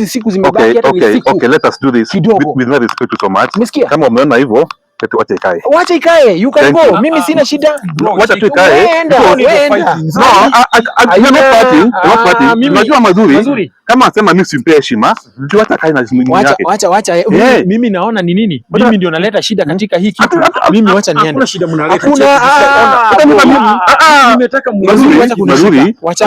siku zimebaki hata ni siku. Okay, let us do this with no respect to so much. Kama umeona hivyo, wacha ikae. Wacha ikae, you can go. Mimi sina shida. Wacha tu ikae. No, I'm not fighting. Unajua mazuri. Kama anasema mimi simpe heshima, tuacha kae na mimi yake. Wacha. Mimi naona ni nini? Mimi ndio naleta shida katika hii kitu. Mimi wacha niende. Hakuna shida mnaleta. Nimetaka mazuri. Wacha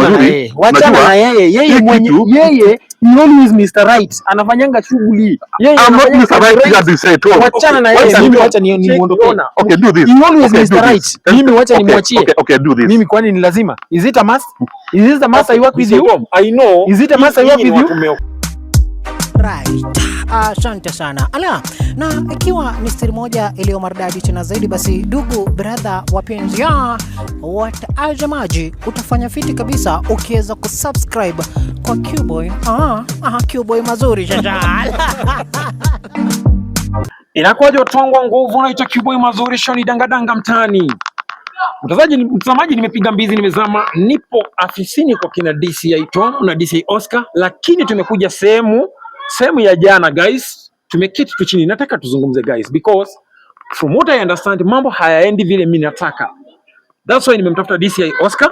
na yeye. Yeye he always Mr. Right. Anafanyanga shughuli. Yeye anafanya Mr. Right. Wachana na yeye. Mimi wacha nimuondoke. Okay, do this. He always Mr. Right. Mimi wacha nimwachie. Okay, do this. Mimi kwani ni lazima? Is it a must? Is it a must I work with you? I know. Is it a must I work with you? Right. Asante sana. Ala, na ikiwa ni siri moja iliyo maridadi tena zaidi, basi ndugu brother wapenzi ya watazamaji, utafanya fiti kabisa ukiweza kusubscribe kwa Qboy. Qboy mazuri jaja. Inakuwaje utongwa nguvu naita Qboy mazuri shoni dangadanga mtaani. Mtazamaji, nimepiga mbizi, nimezama, nipo afisini kwa kina DCI Tom na DCI Oscar, lakini tumekuja sehemu ya jana guys. Tumeketi tu chini, nataka tuzungumze guys, because from what I understand mambo hayaendi vile mimi nataka. That's why nimemtafuta DCI Oscar,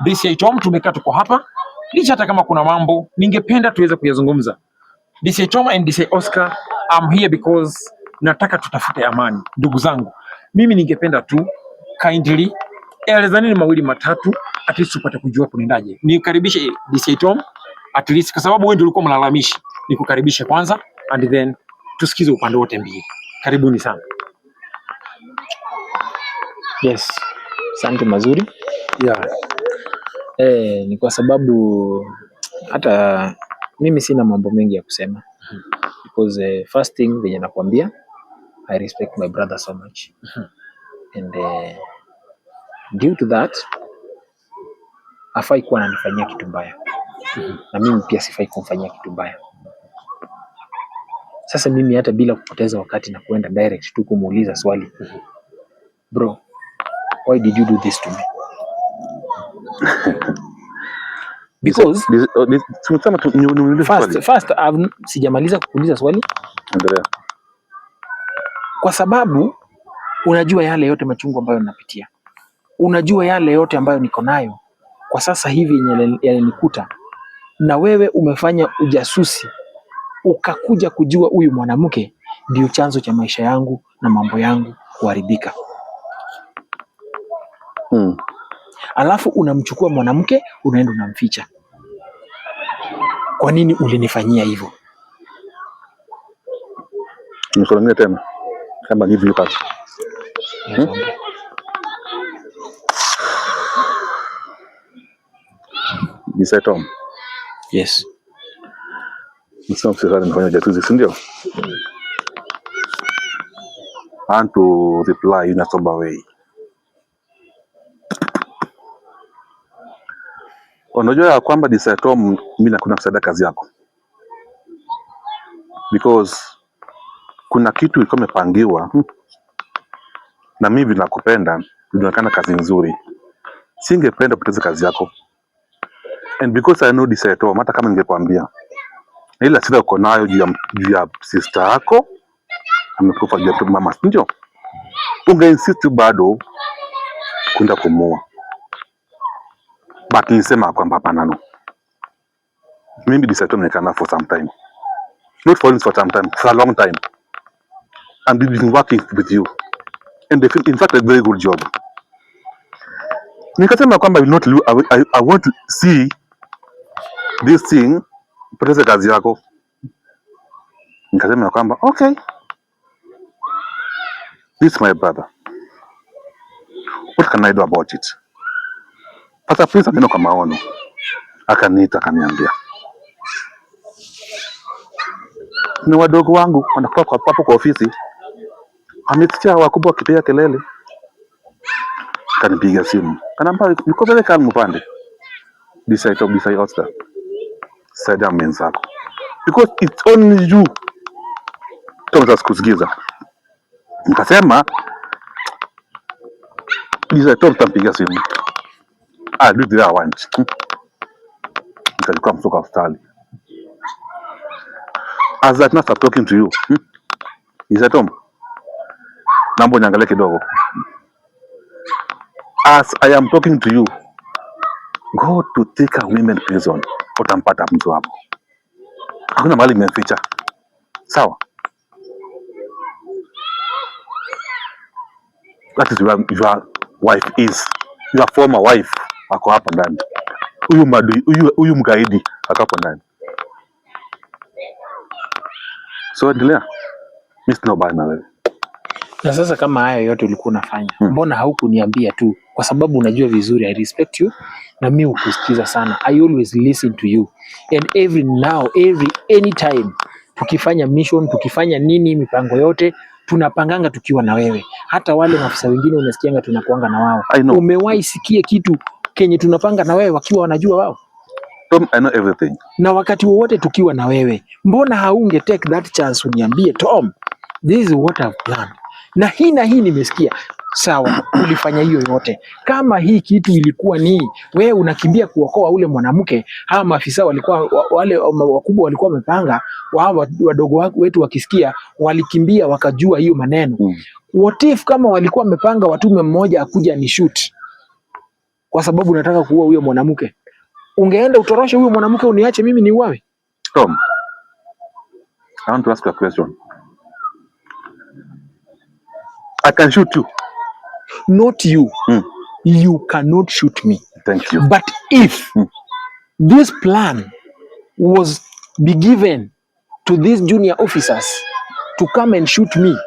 DCI Tom, tumekaa tuko hapa. Licha hata kama kuna mambo ningependa tuweze kuyazungumza. DCI Tom and DCI Oscar, I'm here because nataka tutafute amani. Ndugu zangu, mimi ningependa tu kindly elezani mawili matatu at least tupate kujua kunaendaje. Nikaribishe DCI Tom at least kwa sababu wewe ndio ulikuwa mlalamishi. Nikukaribishe kwanza and then tusikize upande wote mbili. Karibuni sana. Yes. Asante mazuri. Yeah. Ni kwa sababu hata mimi sina mambo mengi ya kusema. Because first thing venye nakwambia, I respect my brother so much. And due to that, hafai kuwa ananifanyia kitu mbaya. Na mimi pia sifai kumfanyia kitu mbaya. Sasa mimi hata bila kupoteza wakati na kuenda direct tu kumuuliza swali. Bro, why did you do this to me? Because first sijamaliza kuuliza swali. Endelea. Kwa sababu unajua yale yote machungu ambayo ninapitia. Unajua yale yote ambayo niko nayo kwa sasa hivi yananikuta. Na wewe umefanya ujasusi ukakuja kujua huyu mwanamke ndio chanzo cha maisha yangu na mambo yangu kuharibika. Alafu unamchukua mwanamke unaenda unamficha. Kwa nini ulinifanyia hivyo? Nisolomia tena kama hivi yuko. DCI Tom. Yes. Msema msifanye nifanye jatuzi, si ndio? And to reply in a sober way. Unajua ya kwamba DCI Tom, mimi nakuna kusaidia kazi yako. Because kuna kitu ilikuwa imepangiwa na mimi nakupenda, inaonekana kazi nzuri. Singependa kupoteza kazi yako. And because I know DCI Tom, hata kama ningekwambia ila sida uko nayo juu ya sister yako amekufa juu ya mama, ndio ungeinsist bado kwenda kumua. But nilisema kwamba hapana, no. Mimi DCI Tom nimekana for some time. Not for some time, for a long time. And we've been working with you. And in fact, a very good job. Nikasema kwamba I want to see this thing poteza kazi yako. Nikasema kwamba okay, this is my brother, what can I do about it? Pata pesa neno kwa maono, akaniita akaniambia ni wadogo wangu wanakuwa kwa papo kwa ofisi, amesikia wakubwa wakipiga kelele. Kanipiga simu kanambia niko vile kama mpande DCI Oscar saida menzako, because it's only you Thomas kusikiza. Nikasema DCI Tom tampiga simu, do the I want. Nikachukua msoka hospitali As that not talking to you. Is that Tom? Nambo niangalie kidogo. As I am talking to you, go to Thika women prison. Utampata mtu hapo. Hakuna mahali nimeficha. Sawa? That is your wife is. Your former wife ako hapa ndani. Huyu mgaidi ako hapa ndani. So endelea. Mimi sina baya na wewe. Na sasa kama haya yote ulikuwa unafanya, mbona haukuniambia tu? Kwa sababu unajua vizuri I respect you na mimi ukusikiza sana. I always listen to you. And anytime tukifanya mission, tukifanya nini, mipango yote tunapanganga tukiwa na wewe. Hata wale maafisa wengine unasikianga tunakuanga na wao. Umewahi sikia kitu kenye tunapanga na wewe wakiwa wanajua wao? Tom, I know everything. Na wakati wowote tukiwa na wewe, mbona haunge take that chance uniambie, Tom, this is what I've planned. Na hii nimesikia. Sawa, ulifanya hiyo yote. Kama hii kitu ilikuwa ni wewe unakimbia kuokoa ule mwanamke, hawa maafisa walikuwa wale wakubwa walikuwa wamepanga, wao wadogo wetu wakisikia walikimbia wakajua hiyo maneno. What if kama walikuwa wamepanga watume mmoja akuja ni shoot kwa sababu nataka kuua huyo mwanamke? Ungeenda utoroshe huyo mwanamke uniache mimi niuawe? Tom, I want to ask you a question. I can shoot you. Not you. You cannot shoot me. Thank you. But if this plan was be given to these junior officers to come and shoot me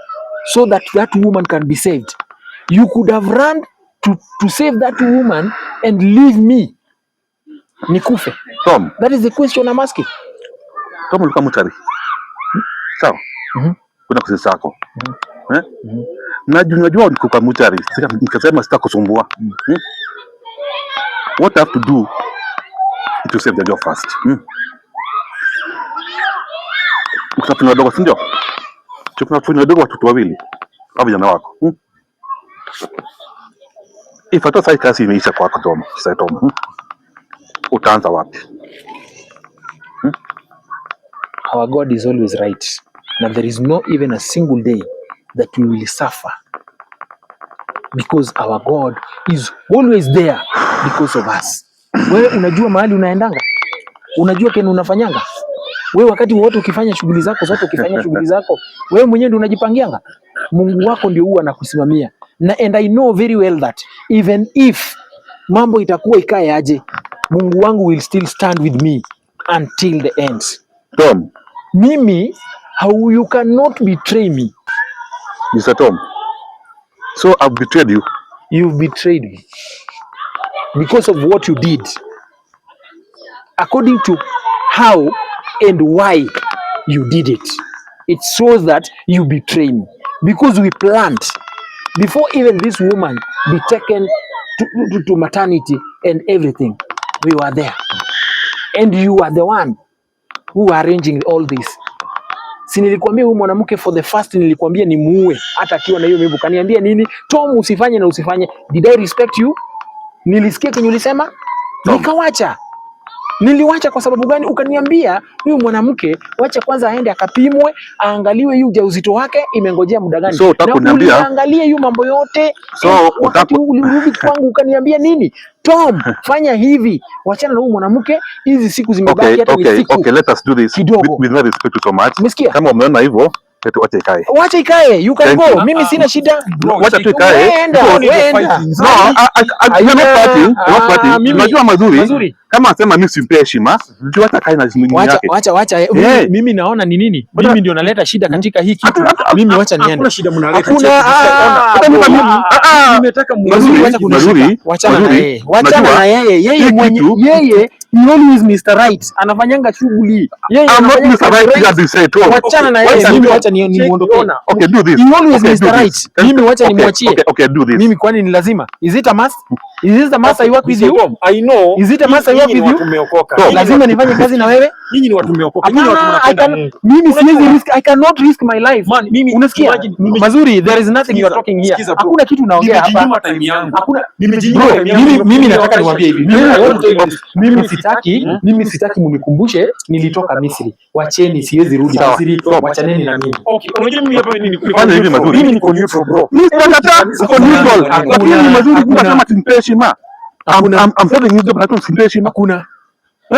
so that woman can be saved, you could have run to save that woman and leave me nikufe. Tom, that is the question I'm asking. Tom, ulikuwa mutari. Sawa? Kuna kusisi sako. Najua niko mutari. Nikasema sitakusumbua. What I have to do is to save the job first. Ukitafuna wadogo si ndio? Tukafuna wadogo watoto wawili. Au vijana wako. Hata sasa kazi imeisha kwako Tom. Sasa Tom. Utaanza wapi? Our God is always right. Now there is no even a single day that we will suffer because our God is always there because of us. Wewe unajua mahali unaendanga? Unajua kile unafanyanga? Wewe wakati wote ukifanya shughuli zako zote, ukifanya shughuli zako, wewe mwenyewe ndio unajipangianga. Mungu wako ndio huwa anakusimamia. And I know very well that even if mambo itakuwa ikae aje, Mungu wangu will still stand with me until the end. Tom, mimi you cannot betray me. Mr. Tom, so I've betrayed you. You've betrayed me because of what you did. According to how and why you did it, it shows that you betrayed me because we planned before even this woman be taken to maternity and everything. We were there and you are the one who are arranging all this. Si nilikwambia huyu mwanamke for the first nilikwambia ni muue hata akiwa na hiyo mimba. Kaniambia nini? Tom, usifanye na usifanye. Did I respect you? Nilisikia kenye ulisema? Nikawacha. Niliwacha kwa sababu gani? Ukaniambia huyu mwanamke wacha kwanza aende akapimwe, aangaliwe hiyo ujauzito wake imengojea muda gani. So utakuniambia angalie hiyo mambo yote. So wakati ulirudi kwangu ukaniambia nini? Tom, fanya hivi. Wachana na huyu mwanamke, hizi siku zimebaki hata ni siku. Okay, let us do this with no respect so much. Umesikia? Kama umeona hivyo, wacha ikae. Wacha ikae. You can go. Mimi sina shida. Wacha tu ikae. No, I'm not fighting. Unajua mazuri. Kama asema mimi simpe heshima, hata kae na mwingine yake. Wacha. Mimi naona ni nini? Mimi ndio naleta shida katika hii kitu. Mimi wacha niende. Hakuna shida mnaleta. Nimetaka mazuri. Wachana na yeye. Wachana na yeye. Yeye he always Mr. Right. Anafanyanga shughuli. Yeye anafanya Mr. Right as you say to. Wachana na yeye. Mimi wacha nimuondoke. Okay, do this. He always Mr. Right. Mimi wacha nimwachie. Okay, do this. Mimi kwani ni lazima? Is it a must? Is this the mass I work with you? I know. Is it a mass I work with you? Lazima nifanye kazi na wewe? Nyinyi ni watu mmeokoka. Nyinyi watu mnapenda Mungu. Mimi siwezi risk, I cannot risk my life. Man, mimi unasikia? Mazuri, there is nothing you are talking here. Hakuna kitu unaongea hapa. Nimejinyima time yangu. Hakuna Mimi nataka niwaambie hivi. Mimi sitaki mnikumbushe nilitoka Misri. Wacheni, siwezi rudi Misri. Wachaneni na mimi. Okay, unajua mimi hapa Fanya hivi Mazuri. Mimi niko neutral bro. Mimi sitakataa uko neutral. Lakini Mazuri kuna kama simpe heshima. I'm telling you job na simpe heshima. Hakuna.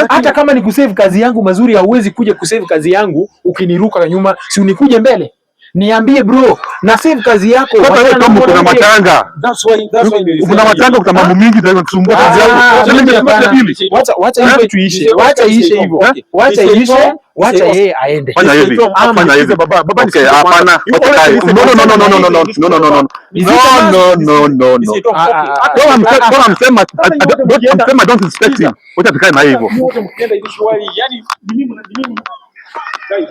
Hata kama ni kusave kazi yangu Mazuri, hauwezi kuja kusave kazi yangu ukiniruka nyuma, si unikuje mbele. Niambie bro, na save kazi yako. Sasa wewe kama kuna matanga. That's why Kuna matanga kwa mambo mingi ndio kusumbua kazi yangu. Wacha hiyo tuishe. Wacha iishe hivyo. Wacha iishe. Wacha yeye aende. Fanya hivi. Fanya hivi. Baba ni hapana. No. Kama msema don't respect him. Wacha tukae na hivyo. Yani mimi guys,